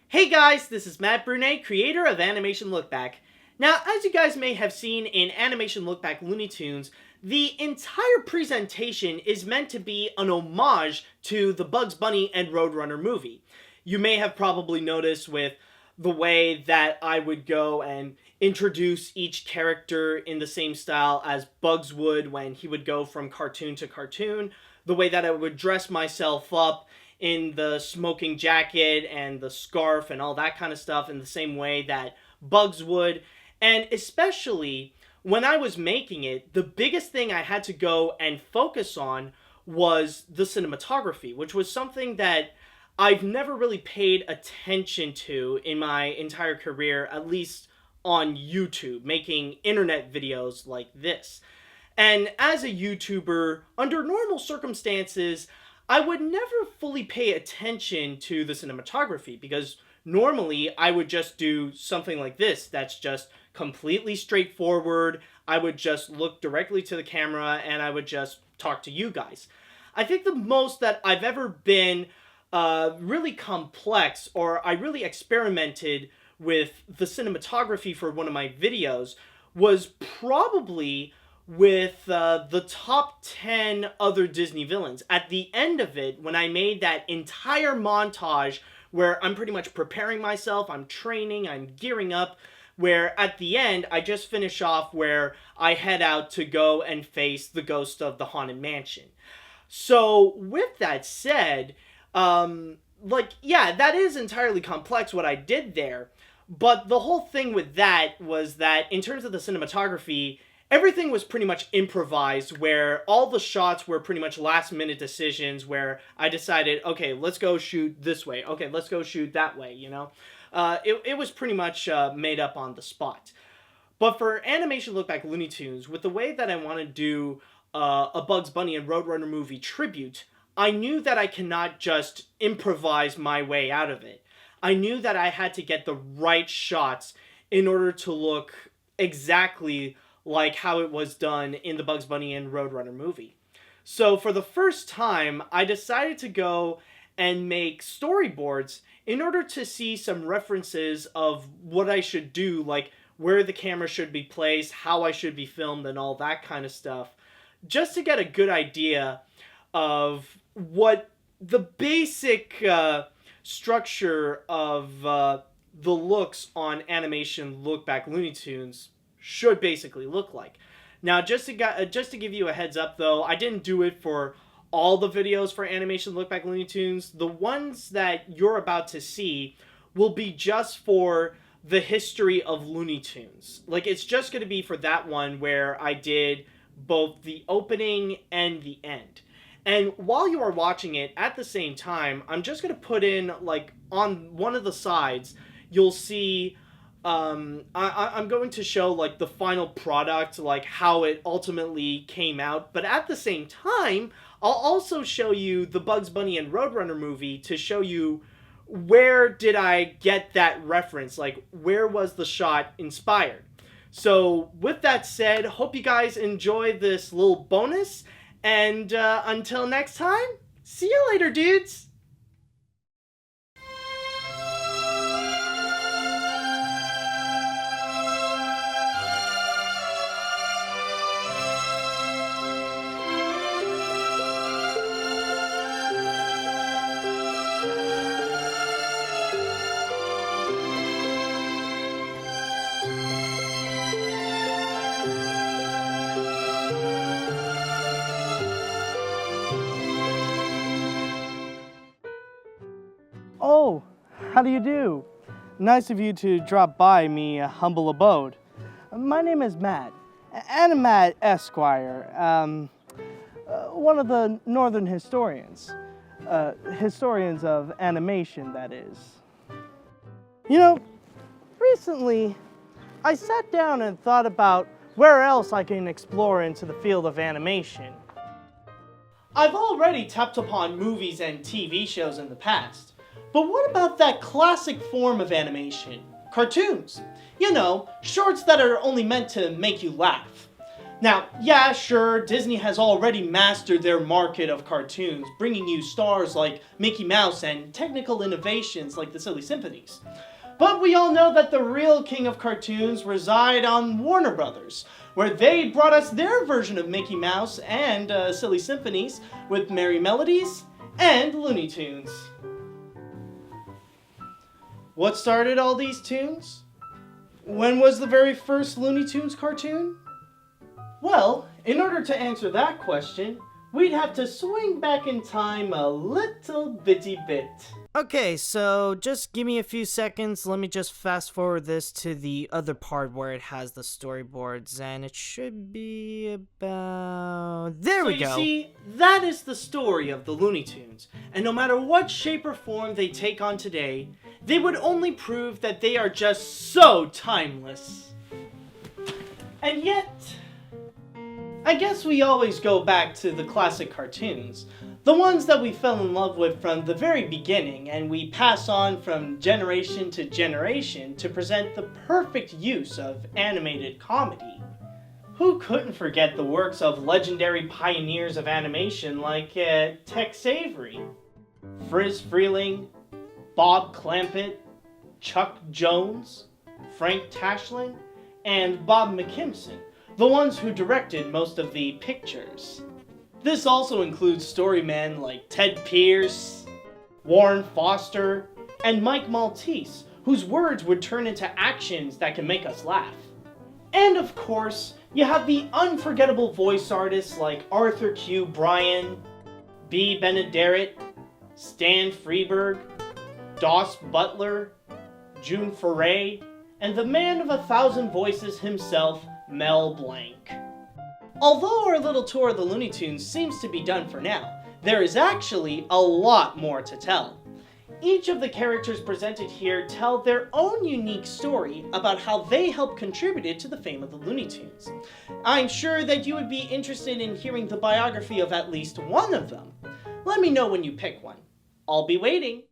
Hey guys, this is Matt Brunet, creator of Animation Lookback. Now, as you guys may have seen in Animation Lookback Looney Tunes, the entire presentation is meant to be an homage to the Bugs Bunny and Roadrunner movie. You may have probably noticed with the way that I would go and introduce each character in the same style as Bugs would when he would go from cartoon to cartoon, the way that I would dress myself up in the smoking jacket and the scarf and all that kind of stuff in the same way that Bugs would. And especially when I was making it, the biggest thing I had to go and focus on was the cinematography, which was something that I've never really paid attention to in my entire career, at least on YouTube, making internet videos like this. And as a YouTuber, under normal circumstances, I would never fully pay attention to the cinematography because normally I would just do something like this that's just completely straightforward. I would just look directly to the camera and I would just talk to you guys. I think the most that I've ever been really complex, or I really experimented with the cinematography for one of my videos, was probably with the top 10 other Disney villains. At the end of it, when I made that entire montage where I'm pretty much preparing myself, I'm training, I'm gearing up, where at the end, I just finish off where I head out to go and face the ghost of the Haunted Mansion. So, with that said, that is entirely complex what I did there, but the whole thing with that was that in terms of the cinematography, everything was pretty much improvised, where all the shots were pretty much last minute decisions where I decided, okay, let's go shoot this way. Okay, let's go shoot that way, you know? It was pretty much made up on the spot. But for Animation Lookback Looney Tunes, with the way that I want to do a Bugs Bunny and Roadrunner movie tribute, I knew that I cannot just improvise my way out of it. I knew that I had to get the right shots in order to look exactly like how it was done in the Bugs Bunny and Roadrunner movie. So for the first time, I decided to go and make storyboards in order to see some references of what I should do, like where the camera should be placed, how I should be filmed, and all that kind of stuff, just to get a good idea of what the basic structure of the looks on Animation Lookback Looney Tunes should basically look like. Now, just to give you a heads up, though, I didn't do it for all the videos for Animation Lookback Looney Tunes. The ones that you're about to see will be just for the history of Looney Tunes. Like, it's just going to be for that one where I did both the opening and the end. And while you are watching it, at the same time, I'm just going to put in, like, on one of the sides, you'll see I'm going to show like the final product, like how it ultimately came out. But at the same time, I'll also show you the Bugs Bunny and Roadrunner movie to show you where did I get that reference, like where was the shot inspired. So with that said, hope you guys enjoy this little bonus. And until next time, see you later, dudes! Oh, how do you do? Nice of you to drop by me humble abode. My name is Matt, Animat Esquire, one of the northern historians. Historians of animation, that is. You know, recently I sat down and thought about where else I can explore into the field of animation. I've already tapped upon movies and TV shows in the past. But what about that classic form of animation? Cartoons. You know, shorts that are only meant to make you laugh. Now, yeah, sure, Disney has already mastered their market of cartoons, bringing you stars like Mickey Mouse and technical innovations like the Silly Symphonies. But we all know that the real king of cartoons reside on Warner Brothers, where they brought us their version of Mickey Mouse and Silly Symphonies with Merry Melodies and Looney Tunes. What started all these tunes? When was the very first Looney Tunes cartoon? Well, in order to answer that question, we'd have to swing back in time a little bitty bit. Okay, so just give me a few seconds. Let me just fast forward this to the other part where it has the storyboards, and it should be about... There we go! So you see, that is the story of the Looney Tunes, and no matter what shape or form they take on today, they would only prove that they are just so timeless. And yet, I guess we always go back to the classic cartoons. The ones that we fell in love with from the very beginning, and we pass on from generation to generation to present the perfect use of animated comedy. Who couldn't forget the works of legendary pioneers of animation like Tex Avery, Friz Freleng, Bob Clampett, Chuck Jones, Frank Tashlin, and Bob McKimson, the ones who directed most of the pictures. This also includes storymen like Ted Pierce, Warren Foster, and Mike Maltese, whose words would turn into actions that can make us laugh. And of course, you have the unforgettable voice artists like Arthur Q. Bryan, B. Benaderet, Stan Freberg, Doss Butler, June Foray, and the man of 1,000 voices himself, Mel Blanc. Although our little tour of the Looney Tunes seems to be done for now, there is actually a lot more to tell. Each of the characters presented here tell their own unique story about how they helped contributed to the fame of the Looney Tunes. I'm sure that you would be interested in hearing the biography of at least one of them. Let me know when you pick one. I'll be waiting.